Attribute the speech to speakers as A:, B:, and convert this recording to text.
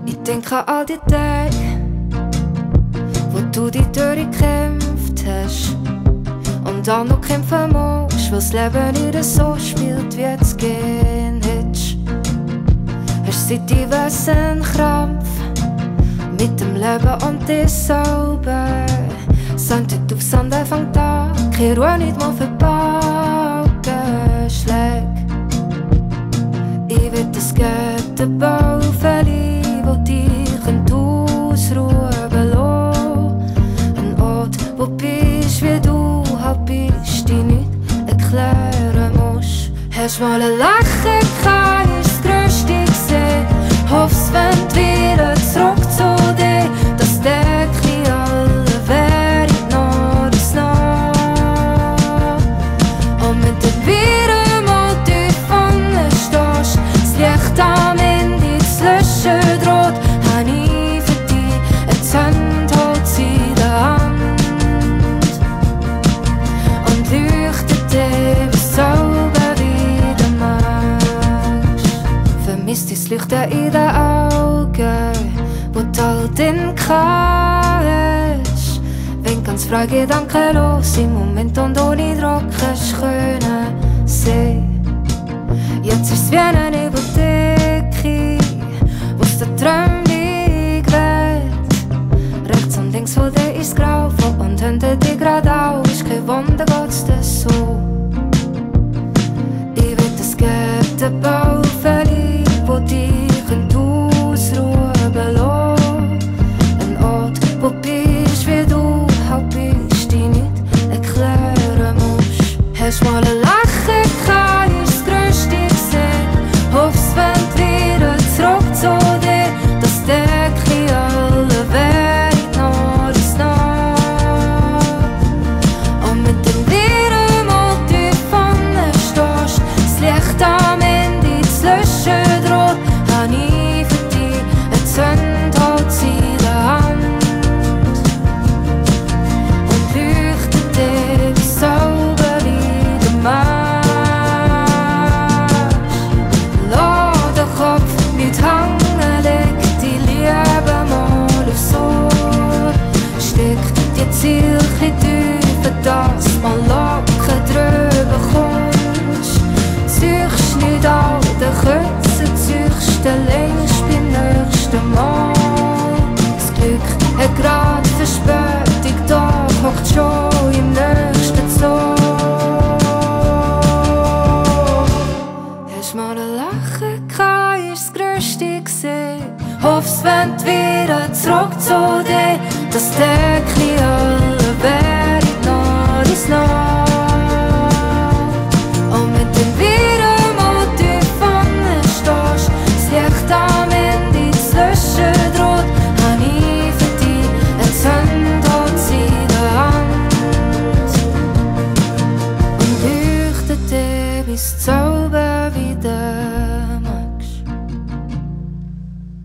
A: Ich denke an all die Tage, wo du dich durchgekämpft hast und auch noch kämpfen musst, weil das Leben nicht so spielt, wie es gehen hättest. Hast seit ich weiss einen Krampf mit dem Leben und dir selber. Sonntag auf Sonntag fängt an, keine Ruhe, nicht mal für Paukenschläge. Ich will das Geld Bau verlieren, wo dich ausruhen belassen. Ein Ort, wo bist wie du halt bist, die nicht erklären musst. Hast mal ein Lachen gehabt, ist das Größte gesehen. Hoff's, wenn du wieder zurück zu dir, dass der Krieg alle wäre noch das noch. Und mit dem Viren mal tief vorne stehst, das Licht am Ende zu löschen droht, hab ich für dich eine Zündholz in der Hand und leuchtet dir, wie sauber wie du magst. Vermisst das Leuchten in den Augen, wo du all den kannst. Wenn ganz frei gedankenlos im Moment und ohne Druck hast können sehen. Jetzt ist es wie eine Nebeltecke, wo's der Traum liegt wird. Rechts und links von dir ist grau, vor und hinter dir geradeaus. Ist kein Wunder, geht's dir so. Ich will das Geld Bau verlieren, wo dich ausruhen belassen. Ein Ort, wo bist wie du halt bist, die nicht erklären musst. Hast mal ein Lachen gehabt, ist das Größte gesehen. Hoff's, wenn du wieder zurück zu dir, dass der Krieg alle wäre noch das noch. Und mit dem Viren mal tief vorne stehst, das Licht am Ende zu löschen droht, hab ich für dich eine Zündholz in der Hand und leuchtet dir, wie sauber wie du magst. Lass den Kopf nicht hängen, leg die Liebe mal aufs Ohr. Steck die Ziele tiefer, dass mal locker drüber kommst. Suchst nicht all den Küssen, suchst den längst beim nächsten Mal. Das Glück hat grad Verspätung, doch hockt schon im nächsten Zoo. Hast mal ein Lachen gehabt, ist das Größte gesehen. Hoff's, wenn du wieder zurück zu dir, dass der